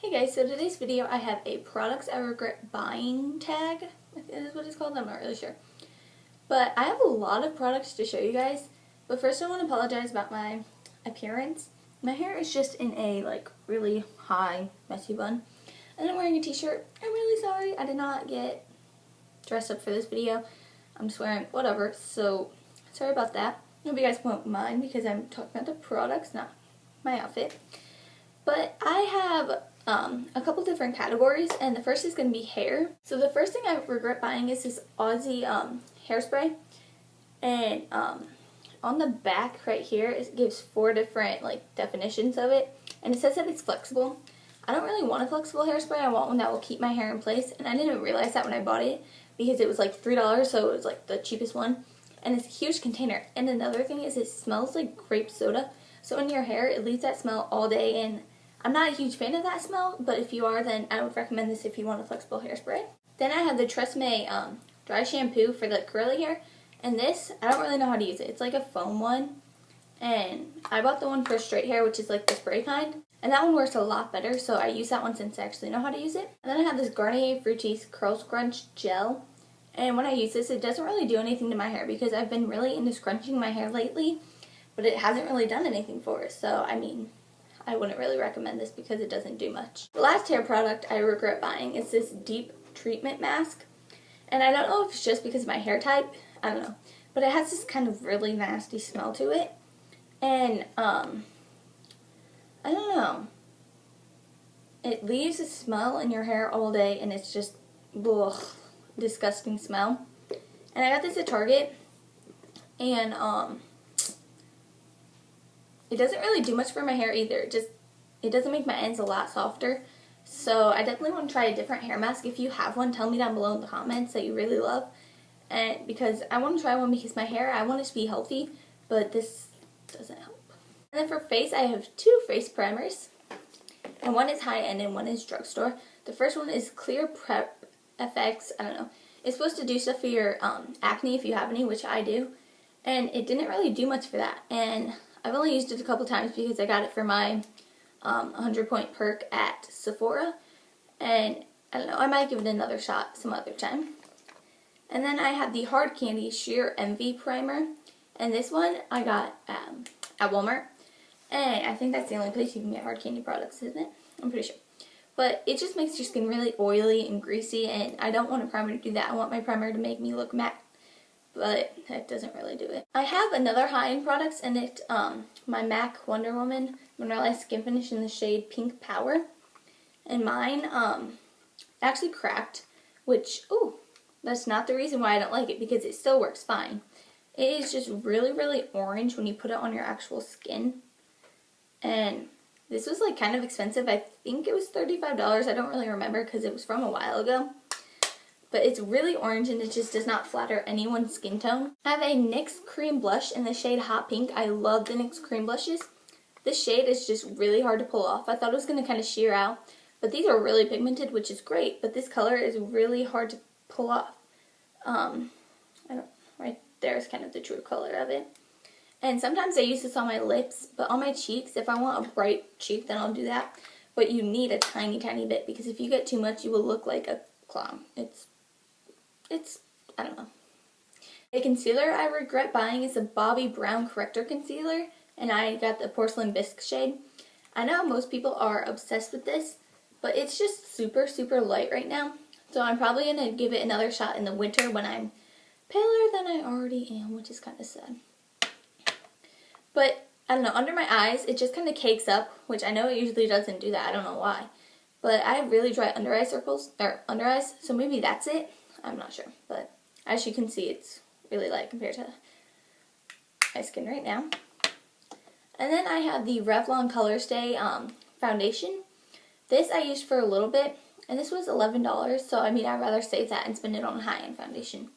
Hey guys, so today's video I have a products I regret buying tag. I think is what it's called, I'm not really sure. But I have a lot of products to show you guys. But first I want to apologize about my appearance. My hair is just in a really high messy bun. And I'm wearing a t-shirt. I'm really sorry I did not get dressed up for this video. I'm just wearing whatever, so sorry about that. I hope you guys won't mind because I'm talking about the products, not my outfit. But I have a couple different categories, and the first is going to be hair. So the first thing I regret buying is this Aussie hairspray, and on the back right here it gives 4 different definitions of it, and it says that it's flexible. I don't really want a flexible hairspray. I want one that will keep my hair in place, and I didn't realize that when I bought it because it was like $3, so it was like the cheapest one, and it's a huge container. And another thing is it smells like grape soda, so in your hair it leaves that smell all day, and I'm not a huge fan of that smell, but if you are, then I would recommend this if you want a flexible hairspray. Then I have the TRESemmé dry shampoo for the curly hair, and this, I don't really know how to use it. It's like a foam one, and I bought the one for straight hair, which is like the spray kind, and that one works a lot better, so I use that one since I actually know how to use it. And then I have this Garnier Fructis Curl Scrunch Gel, and when I use this, it doesn't really do anything to my hair because I've been really into scrunching my hair lately, but it hasn't really done anything for it, so I mean, I wouldn't really recommend this because it doesn't do much. The last hair product I regret buying is this deep treatment mask. And I don't know if it's just because of my hair type, I don't know. But it has this kind of really nasty smell to it. And, I don't know. It leaves a smell in your hair all day, and it's just, ugh, disgusting smell. And I got this at Target, and, it doesn't really do much for my hair either. It doesn't make my ends a lot softer. So I definitely want to try a different hair mask. If you have one, tell me down below in the comments that you really love. And because I want to try one because my hair, I want it to be healthy, but this doesn't help. And then for face, I have 2 face primers. And one is high-end and one is drugstore. The first one is Clear Prep FX. I don't know. It's supposed to do stuff for your acne if you have any, which I do. And it didn't really do much for that. And I've only used it a couple times because I got it for my 100-point perk at Sephora, and I don't know, I might give it another shot some other time. And then I have the Hard Candy Sheer Envy Primer, and this one I got at Walmart, and I think that's the only place you can get hard candy products, isn't it? I'm pretty sure. But it just makes your skin really oily and greasy, and I don't want a primer to do that. I want my primer to make me look matte, but that doesn't really do it. I have another high-end products, and it's my MAC Wonder Woman Mineralized Skin Finish in the shade Pink Power. And mine actually cracked, which, ooh, that's not the reason why I don't like it, because it still works fine. It is just really, really orange when you put it on your actual skin. And this was kind of expensive. I think it was $35. I don't really remember because it was from a while ago. But it's really orange and it just does not flatter anyone's skin tone. I have a NYX cream blush in the shade Hot Pink. I love the NYX cream blushes. This shade is just really hard to pull off. I thought it was going to kind of sheer out, but these are really pigmented, which is great, but this color is really hard to pull off. Right there is kind of the true color of it. And sometimes I use this on my lips, but on my cheeks, if I want a bright cheek, then I'll do that. But you need a tiny, tiny bit, because if you get too much, you will look like a clown. It's, I don't know. A concealer I regret buying is a Bobbi Brown Corrector Concealer, and I got the Porcelain Bisque shade. I know most people are obsessed with this, but it's just super, super light right now. So I'm probably going to give it another shot in the winter when I'm paler than I already am, which is kind of sad. But, I don't know, under my eyes, it just kind of cakes up, which I know it usually doesn't do that. I don't know why. But I have really dry under eye circles, or under eyes, so maybe that's it. I'm not sure, but as you can see, it's really light compared to my skin right now. And then I have the Revlon Colorstay foundation. This I used for a little bit, and this was $11, so I mean, I'd rather save that and spend it on a high-end foundation.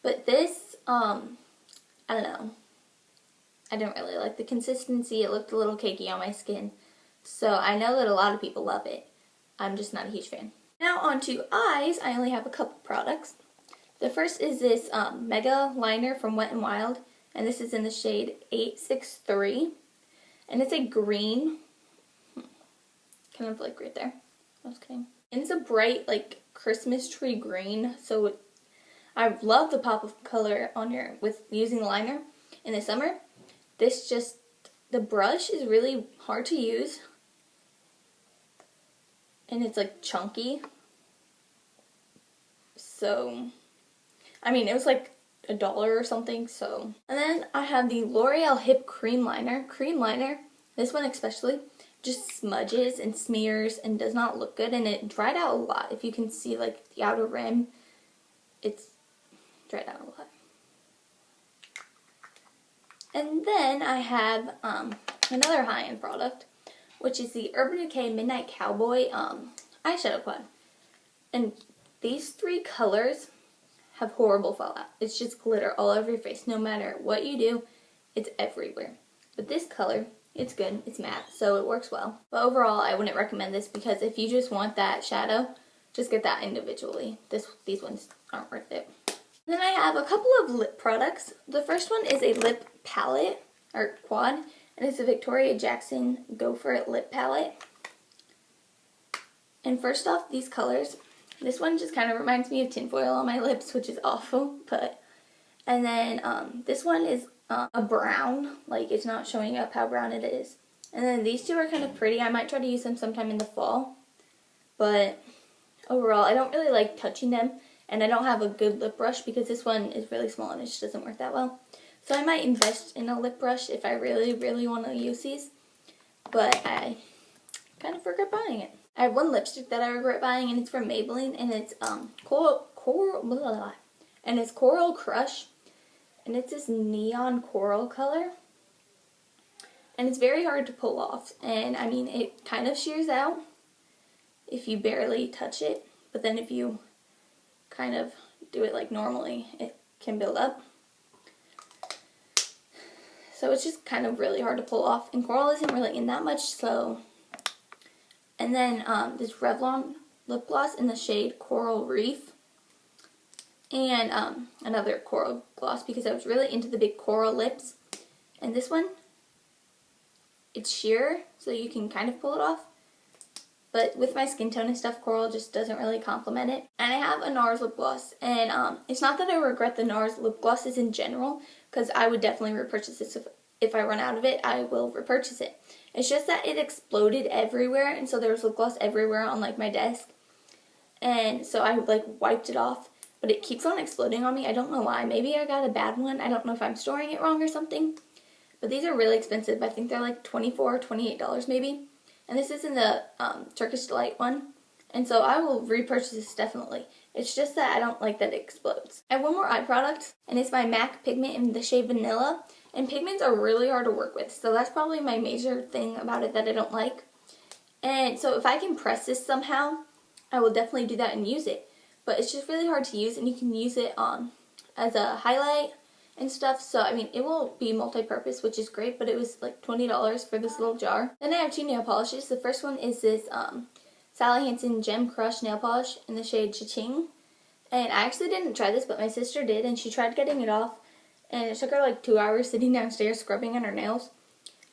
But this, I don't know, I didn't really like the consistency. It looked a little cakey on my skin, so I know that a lot of people love it. I'm just not a huge fan. Now on to eyes, I only have a couple products. The first is this Mega Liner from Wet n Wild, and this is in the shade 863. And it's a green, kind of like right there. I was kidding. And it's a bright, like, Christmas tree green, so I love the pop of color on your, with using liner in the summer. This just, the brush is really hard to use, and it's like chunky. So, I mean, it was like $1 or something, so. And then I have the L'Oreal Hip Cream Liner. Cream liner, this one especially, just smudges and smears and does not look good, and it dried out a lot. If you can see, like, the outer rim, it's dried out a lot. And then I have another high-end product, which is the Urban Decay Midnight Cowboy eyeshadow quad. And these 3 colors have horrible fallout. It's just glitter all over your face. No matter what you do, it's everywhere. But this color, it's good. It's matte, so it works well. But overall, I wouldn't recommend this because if you just want that shadow, just get that individually. These ones aren't worth it. Then I have a couple of lip products. The first one is a lip palette, or quad, and it's a Victoria Jackson Go For It lip palette. And first off, these colors. This one just kind of reminds me of tinfoil on my lips, which is awful, but. And then this one is a brown, like it's not showing up how brown it is. And then these 2 are kind of pretty. I might try to use them sometime in the fall, but overall, I don't really like touching them. And I don't have a good lip brush because this one is really small and it just doesn't work that well. So I might invest in a lip brush if I really, really want to use these. But I kind of regret buying it. I have one lipstick that I regret buying, and it's from Maybelline, and it's Coral Crush. And it's this neon coral color. And it's very hard to pull off. And I mean, it kind of shears out if you barely touch it. But then if you kind of do it like normally, it can build up. So it's just kind of really hard to pull off, and coral isn't really in that much, so. And then this Revlon lip gloss in the shade Coral Reef, and another coral gloss because I was really into the big coral lips. And this one, it's sheer, so you can kind of pull it off. But with my skin tone and stuff, coral just doesn't really complement it. And I have a NARS lip gloss. And it's not that I regret the NARS lip glosses in general, because I would definitely repurchase this. If I run out of it, I will repurchase it. It's just that it exploded everywhere, and so there was lip gloss everywhere on like my desk. And so I like wiped it off, but it keeps on exploding on me. I don't know why. Maybe I got a bad one. I don't know if I'm storing it wrong or something. But these are really expensive. I think they're like $24 or $28 maybe. And this is in the Turkish Delight one. And so I will repurchase this definitely. It's just that I don't like that it explodes. I have one more eye product, and it's my MAC Pigment in the shade Vanilla. And pigments are really hard to work with, so that's probably my major thing about it that I don't like. And so if I can press this somehow, I will definitely do that and use it. But it's just really hard to use, and you can use it as a highlight and stuff. So, I mean, it will be multi-purpose, which is great, but it was like $20 for this little jar. Then I have 2 nail polishes. The first one is this Sally Hansen Gem Crush nail polish in the shade Cha-Ching. And I actually didn't try this, but my sister did, and she tried getting it off. And it took her like 2 hours sitting downstairs scrubbing on her nails.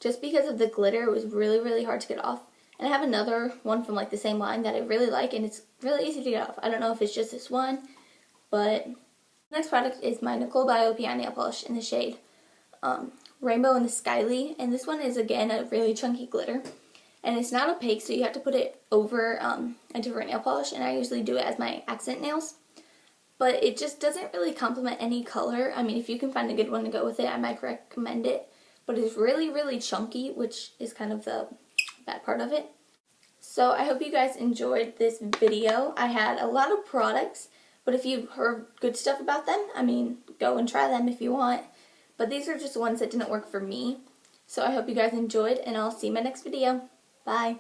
Just because of the glitter, it was really, really hard to get off. And I have another one from like the same line that I really like, and it's really easy to get off. I don't know if it's just this one, but the next product is my Nicole by OPI nail polish in the shade Rainbow in the Skyly. And this one is, again, a really chunky glitter. And it's not opaque, so you have to put it over a different nail polish. And I usually do it as my accent nails. But it just doesn't really complement any color. I mean, if you can find a good one to go with it, I might recommend it. But it's really, really chunky, which is kind of the bad part of it. So I hope you guys enjoyed this video. I had a lot of products, but if you've heard good stuff about them, I mean, go and try them if you want. But these are just ones that didn't work for me. So I hope you guys enjoyed, and I'll see you in my next video. Bye.